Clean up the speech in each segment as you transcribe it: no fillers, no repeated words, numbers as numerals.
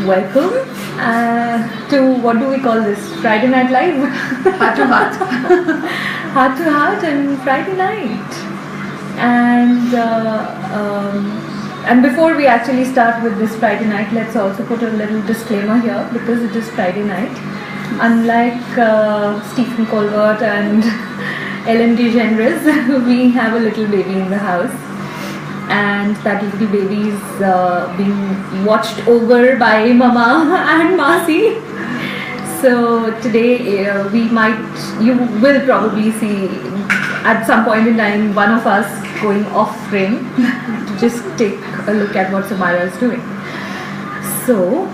welcome to, what do we call this? Friday Night Live? Heart to Heart. Heart to Heart and Friday night. And before we actually start with this Friday night, let's also put a little disclaimer here because it is Friday night. Unlike Stephen Colbert and Ellen DeGeneres, we have a little baby in the house. And that little baby is being watched over by Mama and Masi. So today you will probably see at some point in time one of us going off frame to just take a look at what Samira is doing. So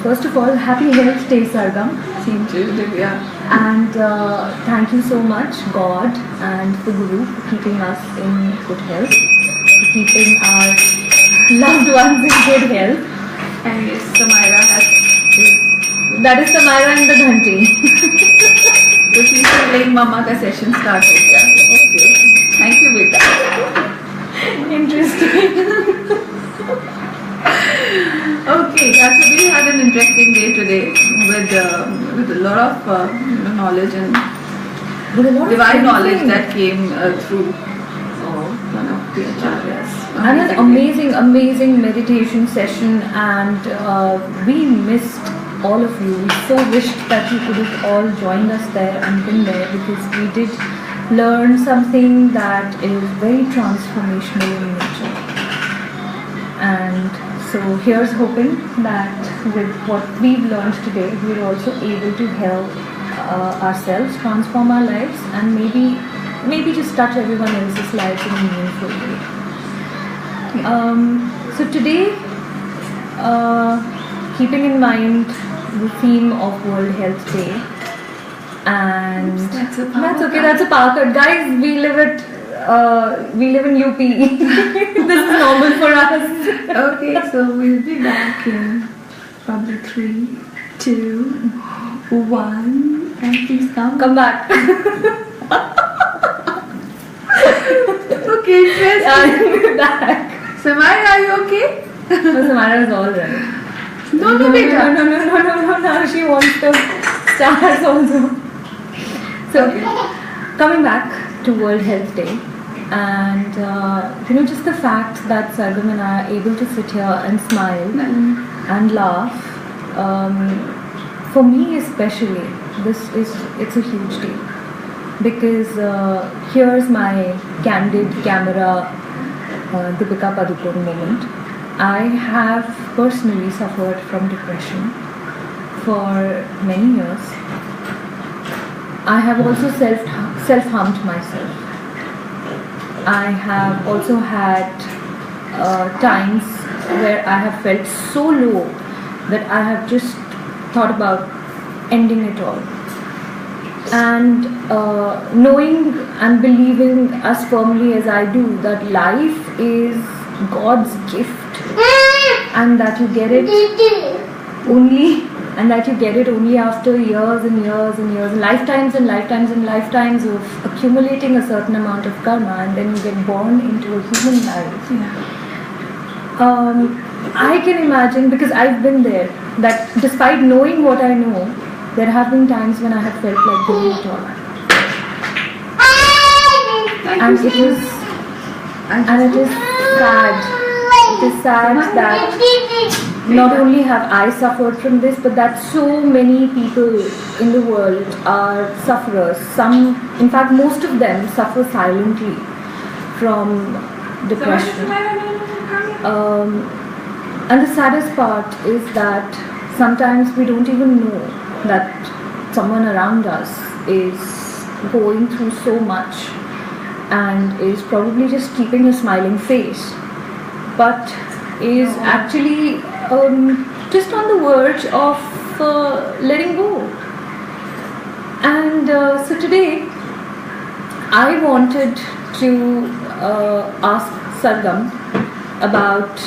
first of all, happy Health Day, Sargam. Same to you, Divya. And thank you so much, God and the Guru, for keeping us in good health, for keeping our loved ones in good health. And yes, Samira that is Samira and the Ghanti. So she's playing Mama ka session start ho gaya. Okay. Thank you, beta. Interesting. Okay, yeah, so we had an interesting day today with a lot of knowledge and divine knowledge that came through one of the acharyas. And an amazing meditation session, and we missed all of you. We so wished that you could have all joined us there and been there, because we did learn something that is very transformational in nature. And so here's hoping that with what we've learned today, we're also able to help ourselves transform our lives, and maybe just touch everyone else's lives in a meaningful way. So today, keeping in mind the theme of World Health Day, and That's okay, that's a power cut, guys. We live in UP. This is normal for us. Okay, so we'll be back in probably 3, 2, 1, and please come back. Okay, interesting. I'm back. Samira, are you okay? No, Samara is all right. No, beta. No. Now she wants the stars also. So, coming back to World Health Day, and just the fact that Sargam and I are able to sit here and smile and laugh, for me especially, it's a huge deal, because here's my candid camera Deepika Padukone moment. I have personally suffered from depression for many years. I have also self-harmed myself. I have also had times where I have felt so low that I have just thought about ending it all. And knowing and believing as firmly as I do that life is God's gift, and that you get it only after years and years and years, lifetimes and lifetimes and lifetimes of accumulating a certain amount of karma, and then you get born into a human life. I can imagine, because I've been there, that despite knowing what I know, there have been times when I have felt like giving it all up. And it is sad. It is sad that not only have I suffered from this, but that so many people in the world are sufferers. Some, in fact, most of them suffer silently from depression. And the saddest part is that sometimes we don't even know that someone around us is going through so much and is probably just keeping a smiling face, but is actually just on the verge of letting go. And so today I wanted to ask Sargam about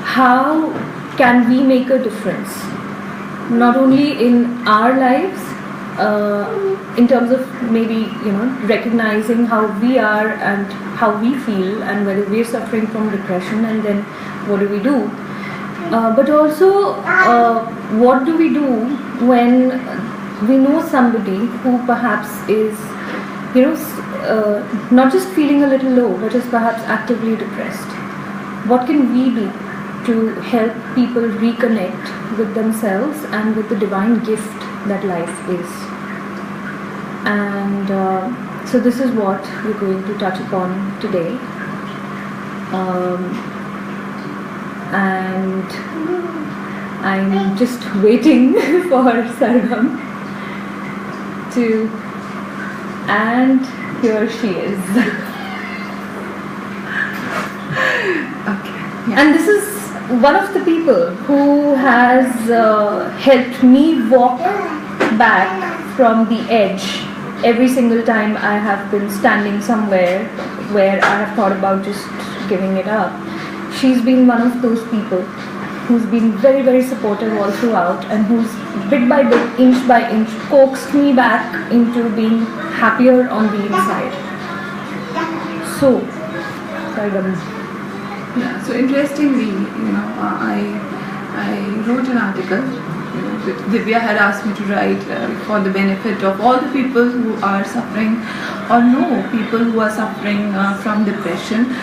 how can we make a difference, not only in our lives, in terms of maybe recognizing how we are and how we feel and whether we're suffering from depression, and then what do we do, But also, what do we do when we know somebody who perhaps is, not just feeling a little low, but is perhaps actively depressed? What can we do to help people reconnect with themselves and with the divine gift that life is? And so this is what we're going to touch upon today. And I'm just waiting for Sargam to, and here she is. Okay. Yeah. And this is one of the people who has helped me walk back from the edge every single time I have been standing somewhere where I have thought about just giving it up. She's been one of those people who's been very, very supportive all throughout, and who's bit by bit, inch by inch, coaxed me back into being happier on the inside. So, yeah. So interestingly, I wrote an article. That Divya had asked me to write for the benefit of all the people who are suffering or know people who are suffering from depression.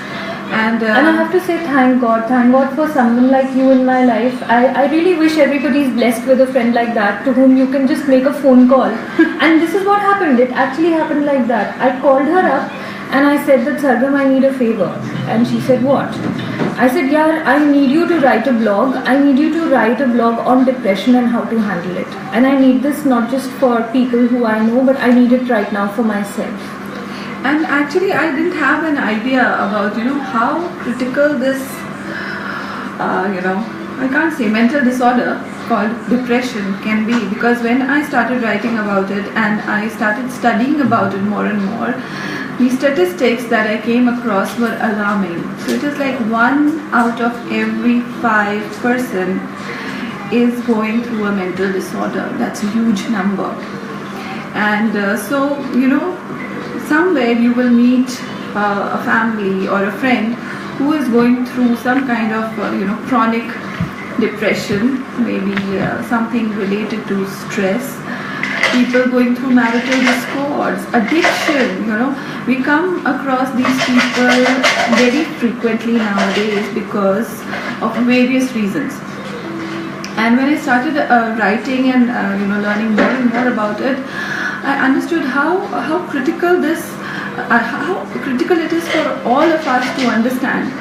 And I have to say thank God for someone like you in my life. I really wish everybody is blessed with a friend like that to whom you can just make a phone call. And this is what happened. It actually happened like that. I called her up and I said that Sargam, I need a favor. And she said, what? I said, yeah, I need you to write a blog. I need you to write a blog on depression and how to handle it. And I need this not just for people who I know, but I need it right now for myself. And actually, I didn't have an idea about, how critical this, I can't say mental disorder called depression can be. Because when I started writing about it and I started studying about it more and more, the statistics that I came across were alarming. So it is like 1 out of every 5 person is going through a mental disorder. That's a huge number. And somewhere you will meet a family or a friend who is going through some kind of chronic depression, maybe something related to stress, people going through marital discords, addiction. We come across these people very frequently nowadays because of various reasons. And when I started writing and learning more and more about it, I understood how critical it is for all of us to understand,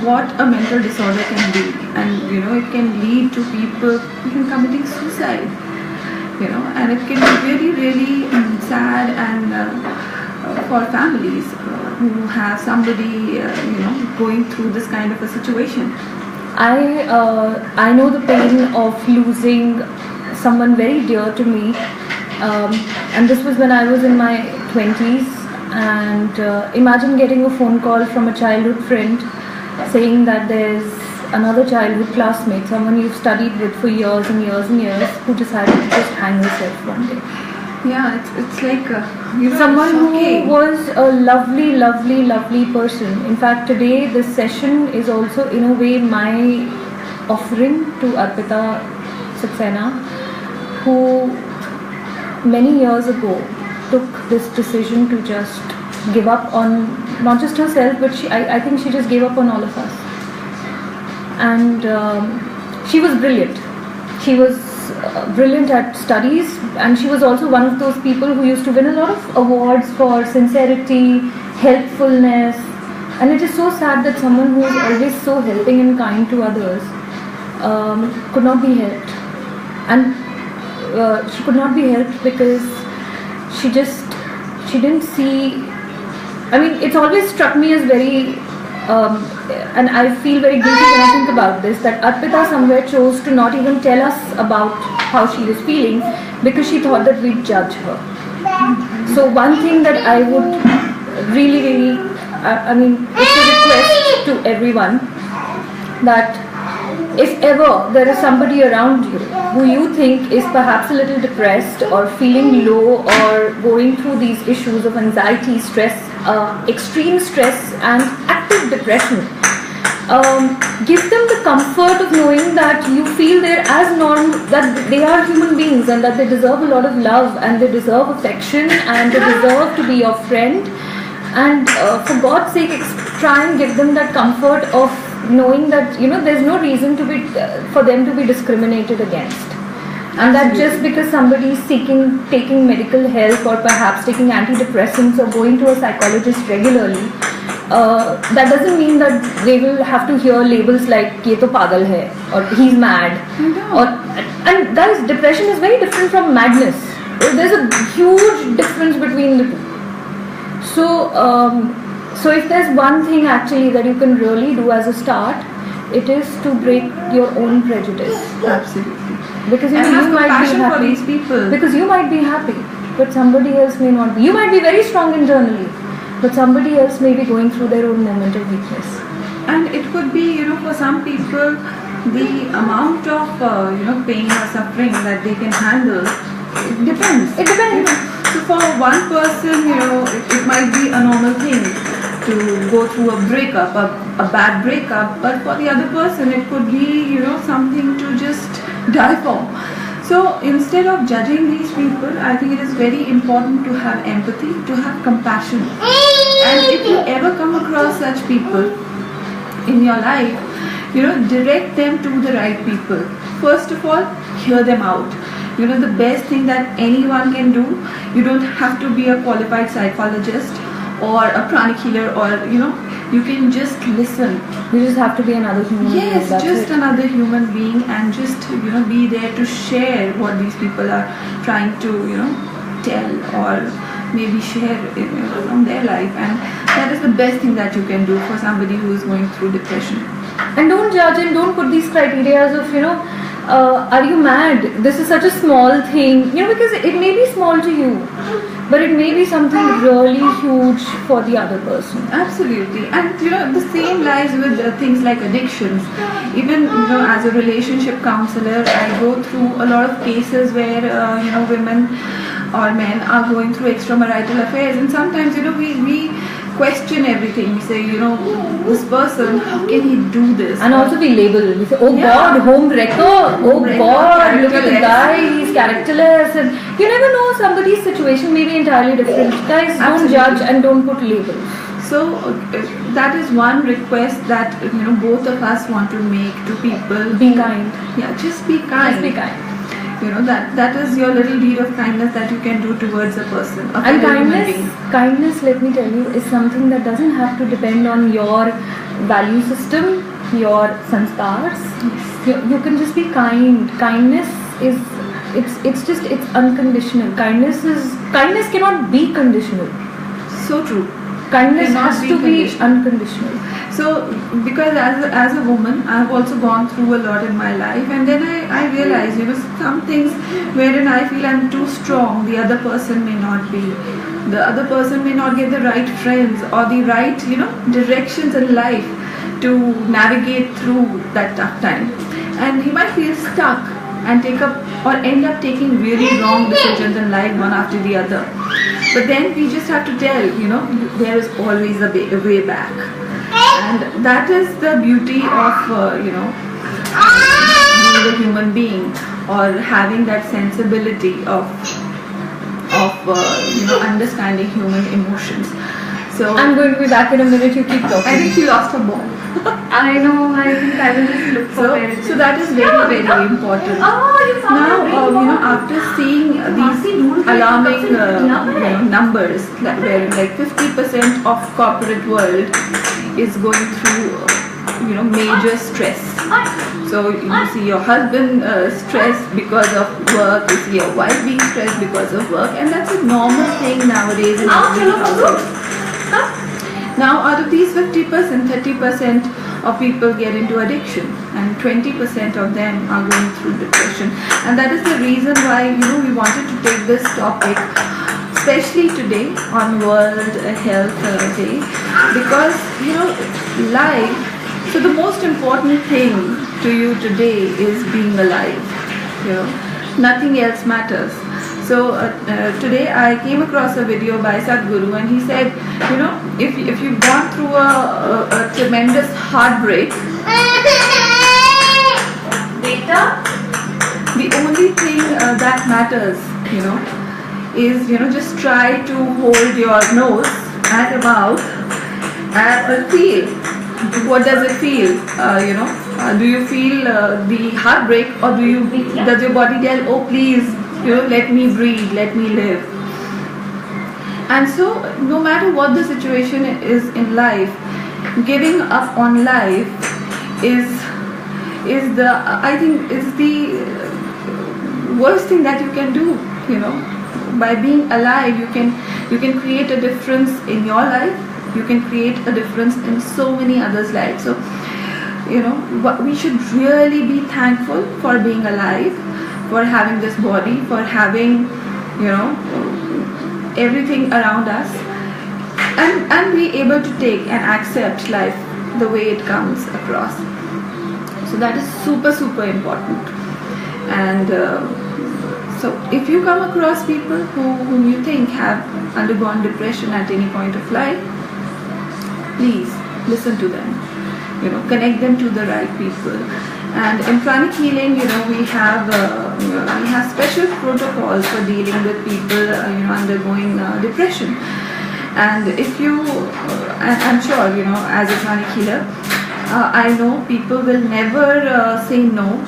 what a mental disorder can be, and it can lead to people even committing suicide, and it can be really, really sad and for families who have somebody going through this kind of a situation. I know the pain of losing someone very dear to me. And this was when I was in my 20s, and imagine getting a phone call from a childhood friend saying that there's another childhood classmate, someone you've studied with for years and years and years, who decided to just hang herself one day. Yeah, it's like someone who was a lovely, lovely, lovely person. In fact, today this session is also in a way my offering to Arpita Saxena, who many years ago took this decision to just give up on not just herself, but I think she just gave up on all of us. And she was brilliant. She was brilliant at studies, and she was also one of those people who used to win a lot of awards for sincerity, helpfulness. And it is so sad that someone who is always so helping and kind to others could not be helped. And she could not be helped because she didn't see. I mean, it's always struck me as very, and I feel very guilty when I think about this, that Arpita somewhere chose to not even tell us about how she was feeling because she thought that we'd judge her. So one thing that I would really, I mean, it's a request to everyone that if ever there is somebody around you who you think is perhaps a little depressed or feeling low or going through these issues of anxiety, stress, extreme stress and active depression, give them the comfort of knowing that you feel they're as normal, that they are human beings and that they deserve a lot of love and they deserve affection and they deserve to be your friend. And for God's sake, try and give them that comfort of knowing that there's no reason to be for them to be discriminated against. And that just because somebody is taking medical help or perhaps taking antidepressants or going to a psychologist regularly, that doesn't mean that they will have to hear labels like "ye to pagal hai" or "he's mad." And guys, depression is very different from madness. There's a huge difference between the two. So if there's one thing actually that you can really do as a start, it is to break your own prejudice. Absolutely. Because you might be happy for these people. Because you might be happy, but somebody else may not be. You might be very strong internally, but somebody else may be going through their own moment of weakness. And it could be, for some people, the amount of pain or suffering that they can handle, it depends. It depends. So for one person, it might be a normal thing to go through a breakup, a bad breakup, but for the other person, it could be, something to just die for. So instead of judging these people, I think it is very important to have empathy, to have compassion. And if you ever come across such people in your life, direct them to the right people. First of all, hear them out. The best thing that anyone can do, you don't have to be a qualified psychologist or a pranic healer, or you can just listen. You just have to be another human being. Yes, just another human being, and just be there to share what these people are trying to tell or maybe share from their life. And that is the best thing that you can do for somebody who is going through depression. And don't judge and don't put these criteria of are you mad? This is such a small thing, because it may be small to you, but it may be something really huge for the other person. Absolutely. And the same lies with things like addictions. Even as a relationship counselor, I go through a lot of cases where women or men are going through extramarital affairs, and sometimes we question everything. We say, this person, how can he do this? And also we label. We say, oh God, home wrecker. Oh God, look at the guy, he's characterless. And you never know, somebody's situation may be entirely different. Guys, don't judge and don't put labels. So that is one request that both of us want to make to people. Be kind. Yeah, just be kind. Just be kind. That is your little deed of kindness that you can do towards a person. And kindness, let me tell you, is something that doesn't have to depend on your value system, your sanskars. Yes. You can just be kind. Kindness is it's unconditional. Kindness cannot be conditional. So true. Kindness has to be unconditional. So, because as a woman, I have also gone through a lot in my life, and then I realized, some things wherein I feel I'm too strong, the other person may not be. The other person may not get the right friends or the right, directions in life to navigate through that tough time. And he might feel stuck and end up taking really wrong decisions in life, one after the other. But then we just have to tell, there is always a way back. And that is the beauty of, being a human being, or having that sensibility of understanding human emotions. So I'm going to be back in a minute. You keep talking. I think she lost her ball. I know. I think I will just look for so that is very, very important. Now, after seeing these alarming numbers, where like 50% of corporate world is going through major stress. So you see your husband stressed because of work, you see your wife being stressed because of work, and that's a normal thing nowadays in every household. Now, out of these 50%, 30% of people get into addiction, and 20% of them are going through depression. And that is the reason why we wanted to take this topic, especially today on World Health Day, because life. So the most important thing to you today is being alive. Nothing else matters. So today I came across a video by Sadhguru, and he said, you know, if you've gone through a tremendous heartbreak, the only thing that matters, you know, is, you know, just try to hold your nose and your mouth and feel. What does it feel? You know, do you feel the heartbreak, or does your body tell, oh please, you know, let me breathe, let me live? And so, no matter what the situation is in life, giving up on life is the, I think, is the worst thing that you can do. You know, by being alive, you can create a difference in your life. You can create a difference in so many others' lives. So, you know, we should really be thankful for being alive, for having this body, for having, you know, everything around us, and be able to take and accept life the way it comes across. So that is super, super important. And so if you come across people whom you think have undergone depression at any point of life, please listen to them, you know, connect them to the right people. And in pranic healing, you know, we have special protocols for dealing with people, you know, undergoing depression. And if you, I'm sure, you know, as a pranic healer, I know people will never say no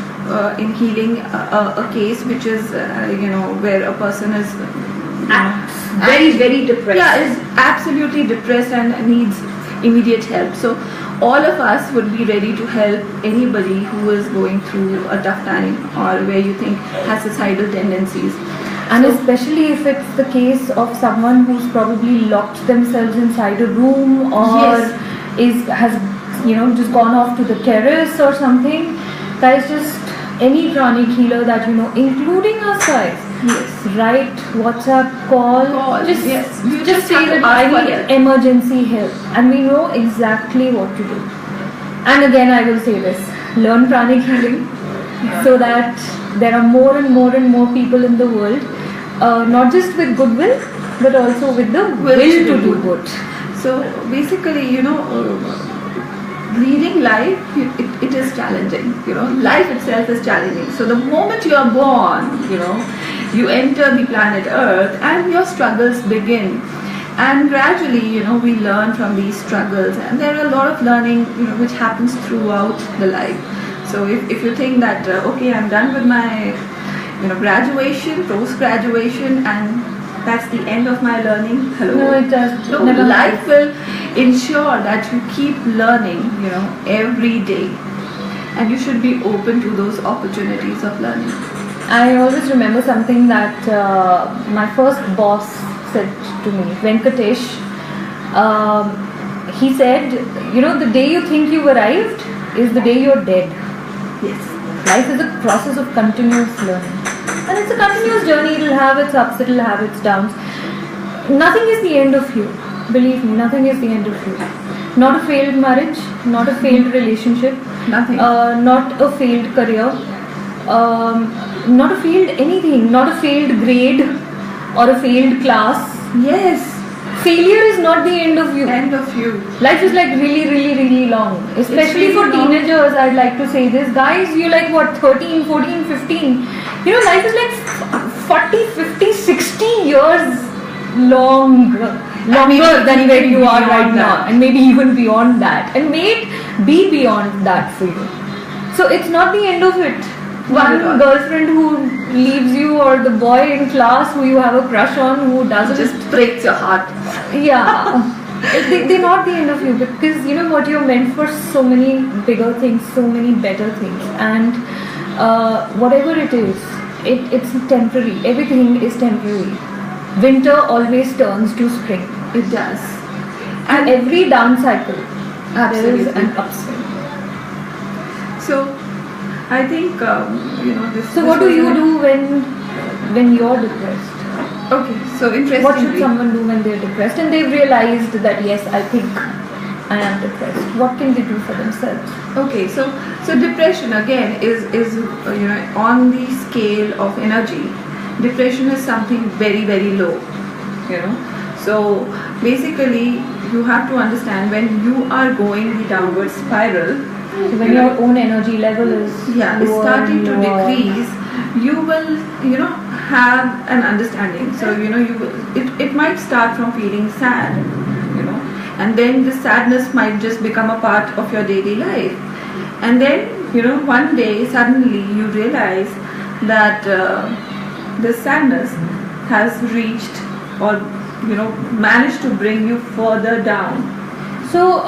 in healing a case which is, you know, where a person is, you know, very, very depressed. Yeah, is absolutely depressed and needs immediate help. So all of us would be ready to help anybody who is going through a tough time, or where you think has suicidal tendencies. And so, especially if it's the case of someone who's probably locked themselves inside a room, or has, you know, just gone off to the terrace or something. Guys, just any pranic healer that you know, including us guys, write WhatsApp, call. Just say that I need emergency help, and we know exactly what to do. And again, I will say this: learn pranic healing, so that there are more and more and more people in the world, not just with goodwill, but also with the will to do good. So basically, you know, leading life, it is challenging. You know, life itself is challenging. So the moment you are born, you know, you enter the planet Earth, and your struggles begin. And gradually, you know, we learn from these struggles, and there are a lot of learning, you know, which happens throughout the life. So if you think that okay, I'm done with my, you know, graduation, post-graduation, and that's the end of my learning. Hello. No, it does. No, life will ensure that you keep learning, you know, every day, and you should be open to those opportunities of learning. I always remember something that my first boss said to me, Venkatesh. He said, you know, the day you think you've arrived is the day you're dead. Yes. Life is a process of continuous learning. And it's a continuous journey. It'll have its ups, it'll have its downs. Nothing is the end of you. Believe me, nothing is the end of you. Not a failed marriage, not a failed relationship, Nothing. Not a failed career, not a failed anything, not a failed grade or a failed class. Yes. Failure is not the end of you. End of you. Life is like really, really, really long. Especially for teenagers, I'd like to say this. Guys, you're like what, 13, 14, 15. You know, life is like 40, 50, 60 years longer than where you are right now. And maybe even beyond that. And may it be beyond that for you. So it's not the end of it. One girlfriend who leaves you, or the boy in class who you have a crush on who doesn't, just breaks your heart. Yeah. They're not the end of you, because you know what, you're meant for so many bigger things, so many better things, and whatever it is, it's temporary. Everything is temporary. Winter always turns to spring. It does. And every down cycle, there is an upswing. So I think you know this. So what do you do when you're depressed? Okay, so interestingly, what should someone do when they're depressed and they've realized that yes, I think I am depressed? What can they do for themselves? Okay, so depression again is you know, on the scale of energy. depression is something very, very low, you know. So basically you have to understand, when you are going the downward spiral, so when your own energy level is it's starting to decrease, you will, have an understanding. So it might start from feeling sad, and then the sadness might just become a part of your daily life, and then one day suddenly you realize that this sadness has reached, or managed to bring you further down. So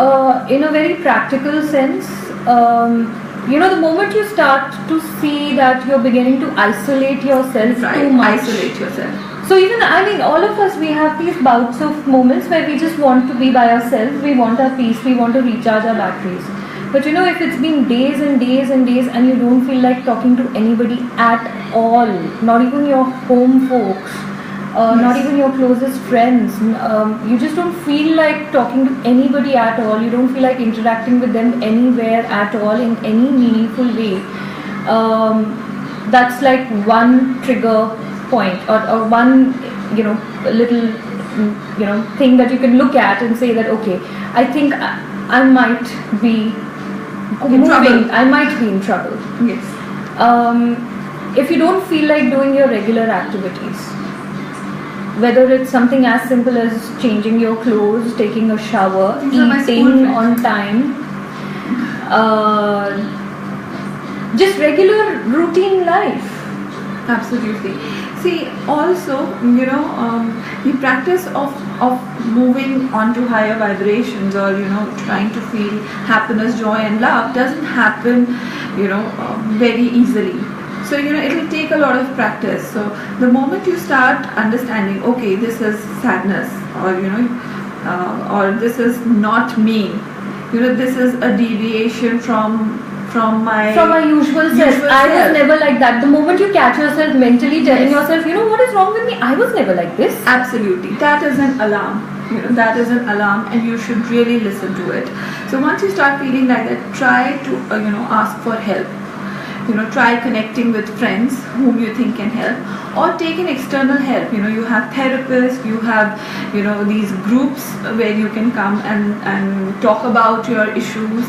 in a very practical sense, the moment you start to see that you're beginning to isolate yourself too much. Isolate yourself. So even, all of us, we have these bouts of moments where we just want to be by ourselves, we want our peace, we want to recharge our batteries. But if it's been days and days and days and you don't feel like talking to anybody at all, not even your home folks, not even your closest friends, you just don't feel like talking to anybody at all, you don't feel like interacting with them anywhere at all in any meaningful way, that's like one trigger point, or one little thing that you can look at and say that, okay, I think I might be moving, I might be in trouble. Yes. If you don't feel like doing your regular activities, whether it's something as simple as changing your clothes, taking a shower, eating on time, just regular routine life. Absolutely. See, also, the practice of moving on to higher vibrations, or trying to feel happiness, joy and love doesn't happen very easily. So it'll take a lot of practice. So the moment you start understanding, okay, this is sadness, or this is not me, this is a deviation from my usual self. I was never like that. The moment you catch yourself mentally telling yourself, what is wrong with me? I was never like this. Absolutely. That is an alarm. That is an alarm, and you should really listen to it. So once you start feeling like that, try to ask for help. Try connecting with friends whom you think can help, or take an external help. You have therapists, you have these groups where you can come and talk about your issues,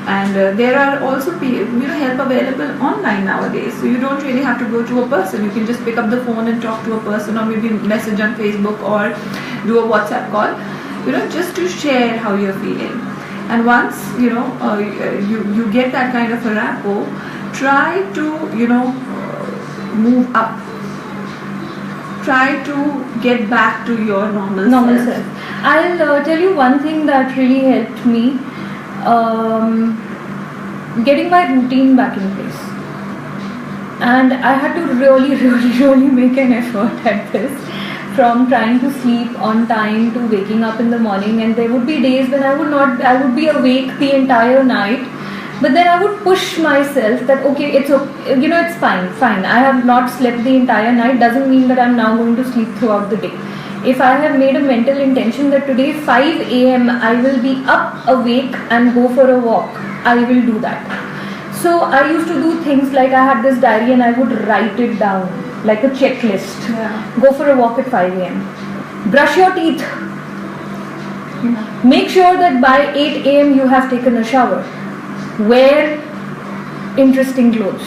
and there are also help available online nowadays. So you don't really have to go to a person. You can just pick up the phone and talk to a person, or maybe message on Facebook, or do a WhatsApp call, just to share how you're feeling. And once you get that kind of a rapport, try to move up, try to get back to your normal self. I'll tell you one thing that really helped me, getting my routine back in place, and I had to really make an effort at this, from trying to sleep on time to waking up in the morning. And there would be days when I would be awake the entire night, but then I would push myself that, okay, it's fine. I have not slept the entire night, doesn't mean that I'm now going to sleep throughout the day. If I have made a mental intention that today 5 a.m. I will be up, awake and go for a walk, I will do that. So I used to do things like, I had this diary and I would write it down like a checklist. Go for a walk at 5 a.m. Brush your teeth. Make sure that by 8 a.m. you have taken a shower. Wear interesting clothes,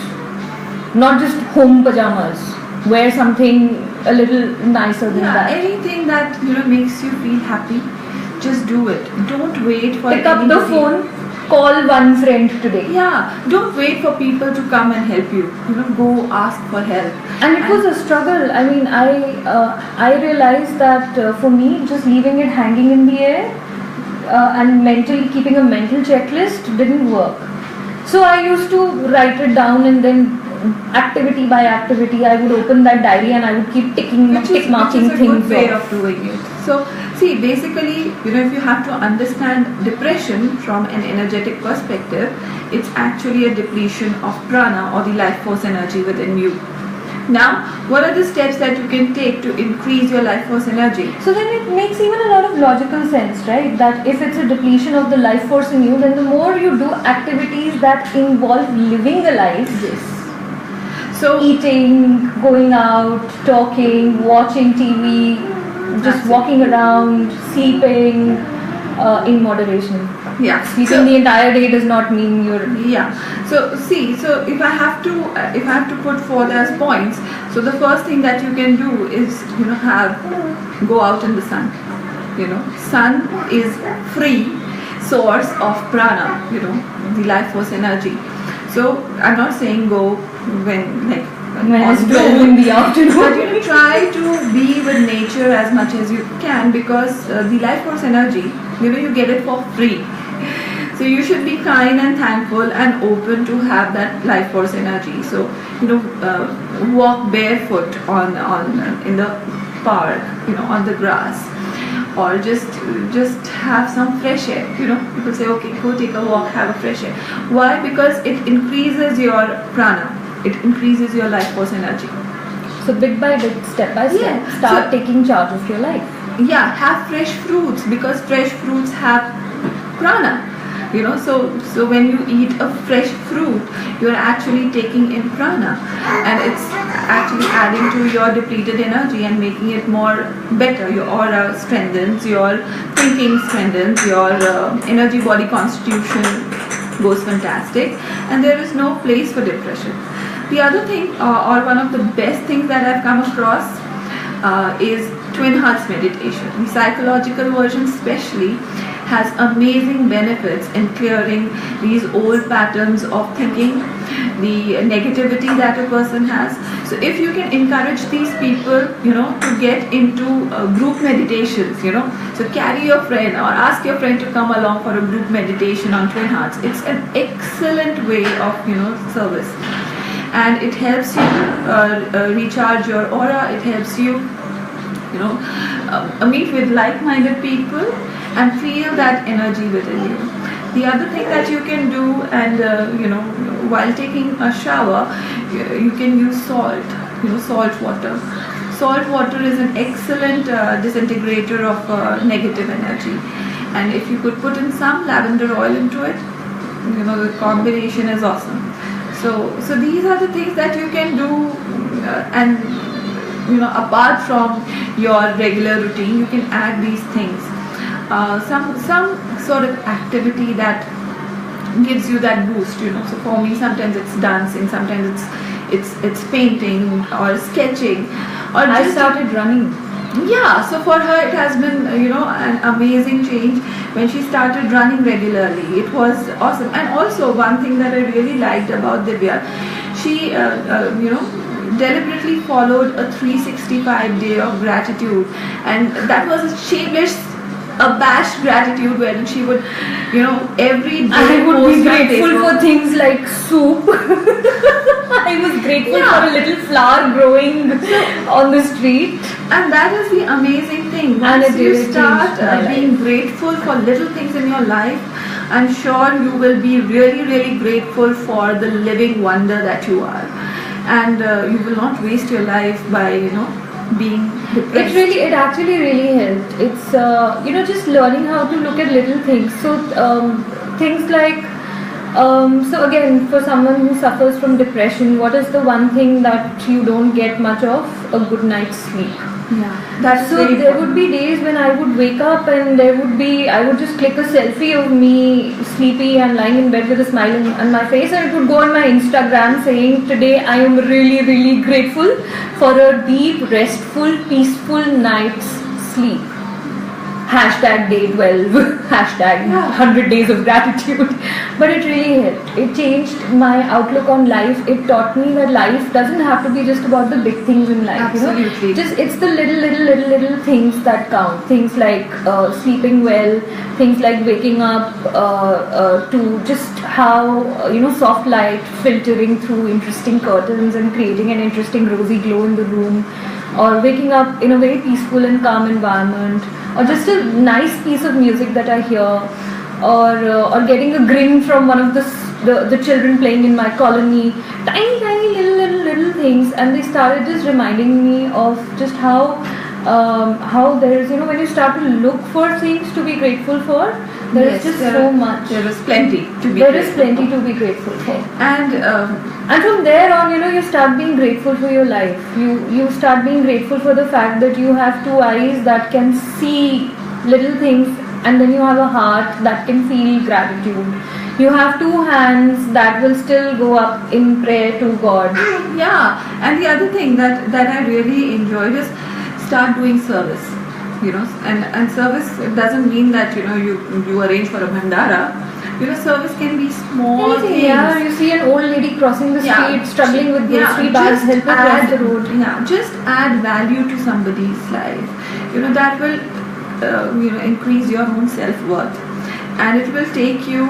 not just home pajamas. Wear something a little nicer than that. Anything that makes you feel happy, just do it. Don't wait for pick up the phone, call one friend today. Don't wait for people to come and help you. Go ask for help. And it was a struggle. I mean, I realized that for me, just leaving it hanging in the air and mentally keeping a mental checklist didn't work. So I used to write it down, and then activity by activity I would open that diary and I would keep tick marking things. Good way of doing it. So see, basically, if you have to understand depression from an energetic perspective, it's actually a depletion of prana, or the life force energy within you. Now, what are the steps that you can take to increase your life force energy? So then it makes even a lot of logical sense, right? That if it's a depletion of the life force in you, then the more you do activities that involve living the life. Yes. So eating, going out, talking, watching TV, just walking around, sleeping in moderation. Yeah. Sleeping the entire day does not mean you're. Yeah. So see, so if I have to put forth as points, so the first thing that you can do is go out in the sun. Sun is free source of prana. The life force energy. So I'm not saying go when When it's 12 in the afternoon. But try to be with nature as much as you can, because the life force energy, you get it for free. So you should be kind and thankful and open to have that life force energy. So walk barefoot on in the park, on the grass, or just have some fresh air. People say, okay, go take a walk, have a fresh air. Why? Because it increases your prana. It increases your life force energy. So bit by bit, step by step, start taking charge of your life. Yeah, have fresh fruits, because fresh fruits have prana. So when you eat a fresh fruit, you're actually taking in prana, and it's actually adding to your depleted energy and making it more better. Your aura strengthens, your thinking strengthens, your energy body constitution goes fantastic, and there is no place for depression. The other thing, or one of the best things that I've come across is Twin Hearts meditation. The psychological version especially has amazing benefits in clearing these old patterns of thinking, the negativity that a person has. So if you can encourage these people, to get into group meditations, so carry your friend or ask your friend to come along for a group meditation on Twin Hearts. It's an excellent way of, service. And it helps you recharge your aura. It helps you, meet with like-minded people and feel that energy within you. The other thing that you can do, and while taking a shower, you can use salt. Salt water. Salt water is an excellent disintegrator of negative energy. And if you could put in some lavender oil into it, the combination is awesome. So these are the things that you can do, and apart from your regular routine, you can add these things. Some sort of activity that gives you that boost. So for me, sometimes it's dancing, sometimes it's painting or sketching, or I started running. Yeah, so for her it has been an amazing change when she started running regularly. It was awesome. And also one thing that I really liked about Divya, she deliberately followed a 365 day of gratitude, and that was a shameless abashed gratitude, wherein she would every day I would be grateful Facebook. for things like soup. I was grateful for a little flower growing on the street. And that is the amazing thing. And Once it you really start changed my being life. grateful for little things in your life, I'm sure you will be really, really grateful for the living wonder that you are. And you will not waste your life by, being depressed. It actually really helped. It's just learning how to look at little things. So things like so again, for someone who suffers from depression, what is the one thing that you don't get much of? A good night's sleep. Yeah, that's So very there important. would be days when I would wake up and I would just click a selfie of me sleepy and lying in bed with a smile on my face, and it would go on my Instagram saying, today I am really, really grateful for a deep, restful, peaceful night's sleep. Hashtag day 12, hashtag 100 days of gratitude. But it really helped. It changed my outlook on life. It taught me that life doesn't have to be just about the big things in life. Absolutely. Just it's the little things that count. Things like sleeping well, things like waking up to just how soft light filtering through interesting curtains and creating an interesting rosy glow in the room, or waking up in a very peaceful and calm environment, or just a nice piece of music that I hear, or getting a grin from one of the children playing in my colony. Tiny little things, and they started just reminding me of just how there is when you start to look for things to be grateful for, There is just so much. There is plenty to be. There is plenty to be grateful for. And from there on, you start being grateful for your life. You start being grateful for the fact that you have two eyes that can see little things, and then you have a heart that can feel gratitude. You have two hands that will still go up in prayer to God. Yeah, and the other thing that I really enjoyed is start doing service. And service doesn't mean that you arrange for a bhandara. Service can be small things. Yeah, you see an old lady crossing the street, struggling with grocery bags, help her cross the road. Yeah, just add value to somebody's life. That will increase your own self-worth, and it will take you.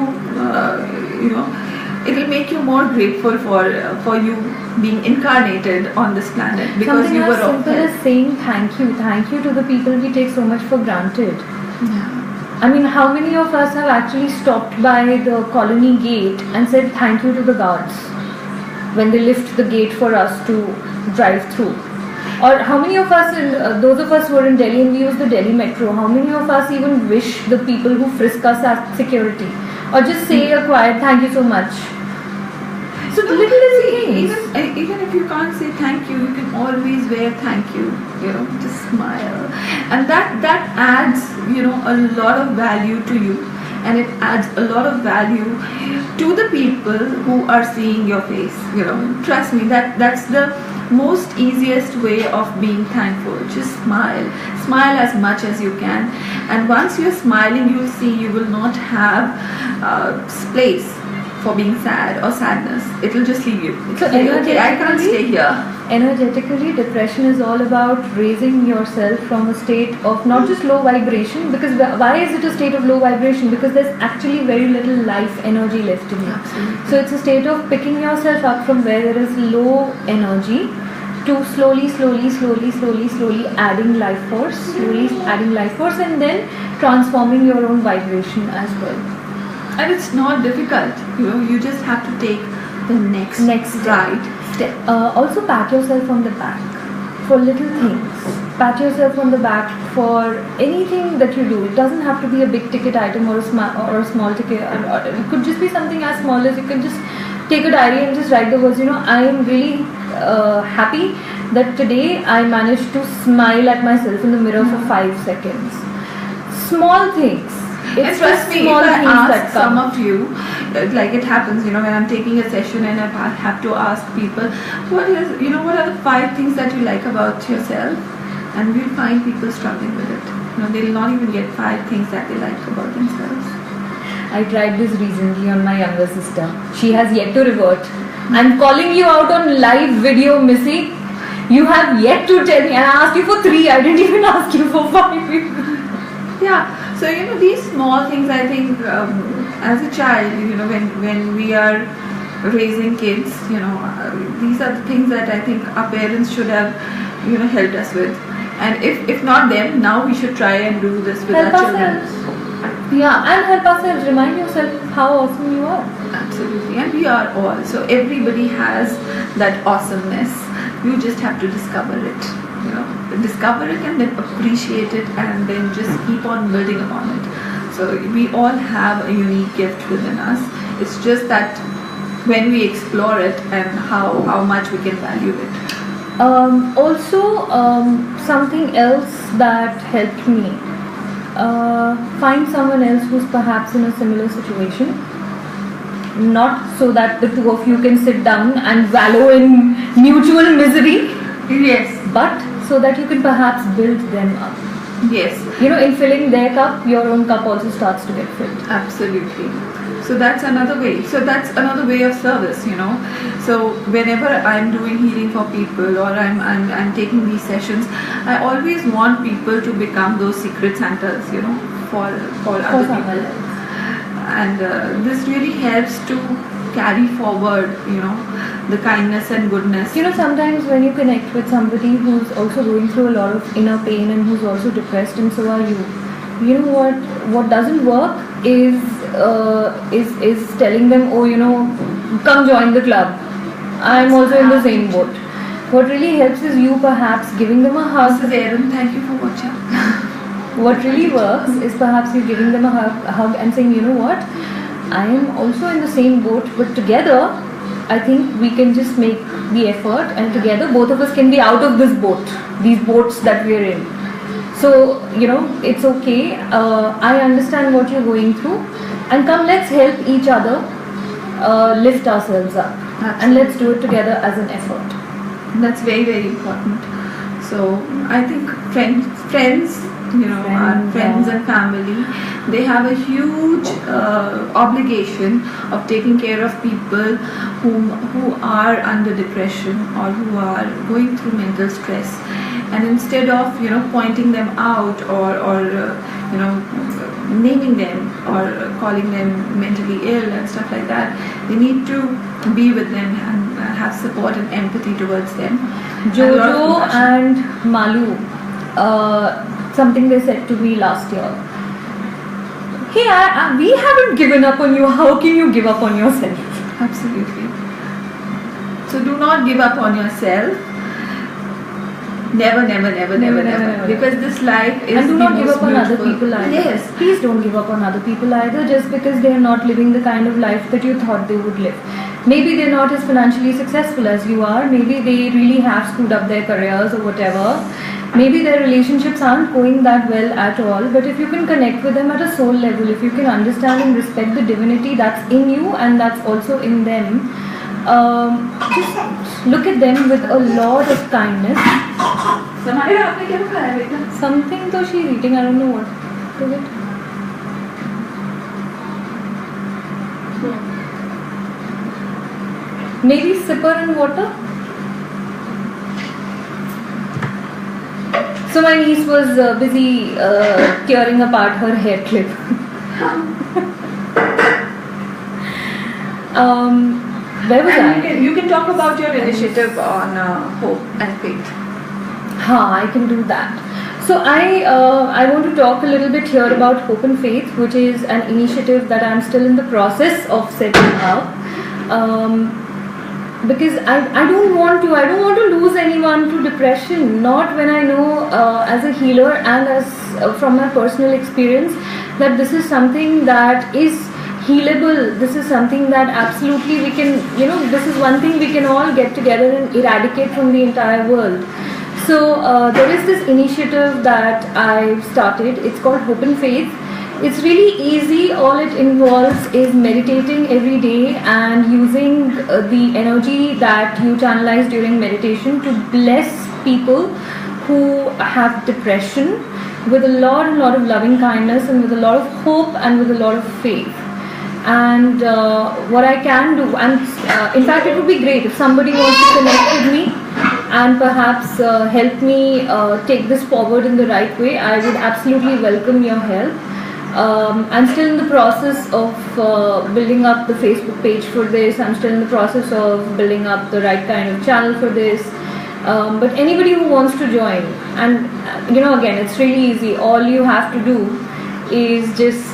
It will make you more grateful for you being incarnated on this planet, because something you were as simple as saying thank you to the people we take so much for granted. Yeah. I mean, how many of us have actually stopped by the colony gate and said thank you to the guards when they lift the gate for us to drive through? Or how many of us, those of us who are in Delhi and we use the Delhi metro, how many of us even wish the people who frisk us at security? Or just say a quiet thank you so much. So the little things. Even if you can't say thank you, you can always wear thank you. Just smile, and that adds a lot of value to you, and it adds a lot of value to the people who are seeing your face. Trust me, that's the most easiest way of being thankful. Just smile as much as you can, and once you're smiling, you'll see you will not have space for being sad or sadness. It will just leave you. So okay, I can't stay here. Energetically, depression is all about raising yourself from a state of not just low vibration, because why is it a state of low vibration? Because there's actually very little life energy left in you. Absolutely. So it's a state of picking yourself up from where there is low energy to slowly adding life force, and then transforming your own vibration as well. And it's not difficult. You just have to take the next right step. Also pat yourself on the back for little things. Pat yourself on the back for anything that you do. It doesn't have to be a big ticket item or a small ticket. It could just be something as small as you can just take a diary and just write the words. I am really happy that today I managed to smile at myself in the mirror for 5 seconds. Small things. It's trust me, if I ask some of you, like it happens, when I'm taking a session and I have to ask people, what are the 5 things that you like about yourself? And we'll find people struggling with it. They'll not even get 5 things that they like about themselves. I tried this recently on my younger sister. She has yet to revert. I'm calling you out on live video, Missy. You have yet to tell me. And I asked you for 3. I didn't even ask you for 5. Yeah. So these small things, I think, as a child, when we are raising kids, these are the things that I think our parents should have, helped us with. And if not them, now we should try and do this with our children. Yeah, and help ourselves. Remind yourself how awesome you are. Absolutely, and we are all. So everybody has that awesomeness. You just have to discover it. Discover it and then appreciate it, and then just keep on building upon it. So we all have a unique gift within us. It's just that when we explore it and how much we can value it. Also, something else that helped me, find someone else who's perhaps in a similar situation. Not so that the two of you can sit down and wallow in mutual misery. Yes. But so that you can perhaps build them up. Yes. In filling their cup, your own cup also starts to get filled. Absolutely. So that's another way. So that's another way of service, So whenever I'm doing healing for people or I'm taking these sessions, I always want people to become those secret Santas, for other people. And this really helps to carry forward, the kindness and goodness. Sometimes when you connect with somebody who's also going through a lot of inner pain and who's also depressed, and so are you. What doesn't work is telling them, come join the club. I'm also in the same boat. What really helps is you perhaps giving them a hug. This is Erin. Thank you for watching. What really works is perhaps you giving them a hug and saying, you know what, I am also in the same boat, but together I think we can just make the effort, and together both of us can be out of this boat, these boats that we are in. So, it's okay. I understand what you're going through, and come, let's help each other lift ourselves up. Absolutely. And let's do it together as an effort. That's very, very important. So I think friends, our friends and family, they have a huge obligation of taking care of people who are under depression or who are going through mental stress. And instead of pointing them out or naming them or calling them mentally ill and stuff like that, they need to be with them and have support and empathy towards them. Jojo and Malu, something they said to me last year. Hey, we haven't given up on you. How can you give up on yourself? Absolutely. So do not give up on yourself. Never. Because this life is. And do not the give most up on other beautiful. people either. Yes. Please don't give up on other people either, just because they are not living the kind of life that you thought they would live. Maybe they're not as financially successful as you are. Maybe they really have screwed up their careers or whatever. Maybe their relationships aren't going that well at all. But if you can connect with them at a soul level, if you can understand and respect the divinity that's in you and that's also in them, just look at them with a lot of kindness. Something though she's eating, I don't know what is it. Maybe sipper and water. So my niece was busy tearing apart her hair clip. Where was I? You can talk about your initiative on hope and faith. I can do that. So I want to talk a little bit here about Hope and Faith, which is an initiative that I'm still in the process of setting up. Because I don't want to lose anyone to depression, not when I know as a healer and as from my personal experience that this is something that is healable. This is something that absolutely we can, this is one thing we can all get together and eradicate from the entire world. So there is this initiative that I've started. It's called Hope and Faith. It's really easy. All it involves is meditating every day and using the energy that you channelize during meditation to bless people who have depression with a lot of loving kindness and with a lot of hope and with a lot of faith. And what I can do, and in fact it would be great if somebody wants to connect with me and perhaps help me take this forward in the right way. I would absolutely welcome your help. I'm still in the process of building up the Facebook page for this. I'm still in the process of building up the right kind of channel for this. But anybody who wants to join, and again, it's really easy. All you have to do is just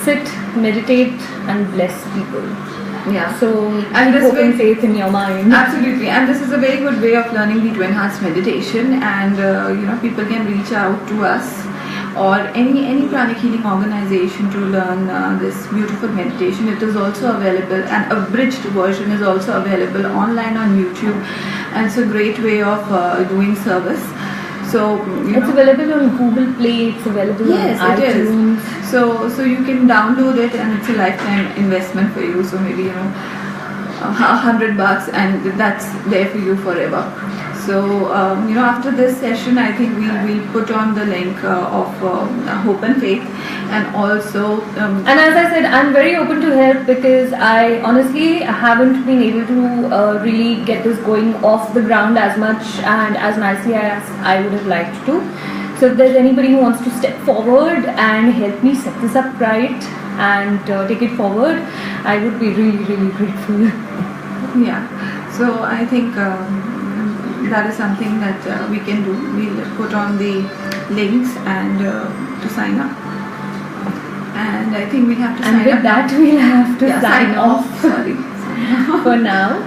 sit, meditate, and bless people. Yeah. So and keep hope and faith in your mind. Absolutely, and this is a very good way of learning the 2 Enhanced meditation, and people can reach out to us or any pranic healing organization to learn this beautiful meditation. It is also available, and abridged version is also available online on YouTube, and it's a great way of doing service. So it's available on Google Play. It's available on iTunes. It is. So you can download it, and it's a lifetime investment for you. So maybe $100, and that's there for you forever. So after this session, I think we will put on the link of Hope and Faith, and also and as I said, I'm very open to help, because I honestly haven't been able to really get this going off the ground as much and as nicely as I would have liked to. So if there's anybody who wants to step forward and help me set this up right and take it forward, I would be really grateful. Yeah. So I think that is something that we can do. We'll put on the links and to sign up. And I think we'll have to sign up. And with that, we'll have to sign off. Sorry. For now.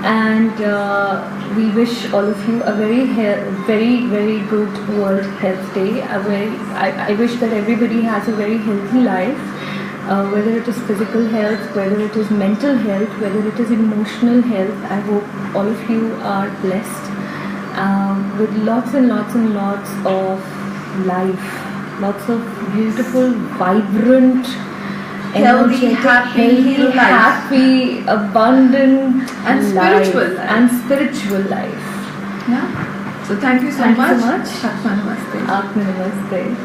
And we wish all of you a very good World Health Day. I wish that everybody has a very healthy life, whether it is physical health, whether it is mental health, whether it is emotional health. I hope all of you are blessed with lots and lots and lots of life, lots of beautiful, vibrant, healthy, happy, abundant, and spiritual life. And spiritual life. Yeah. So thank you so much. Atma Namaste.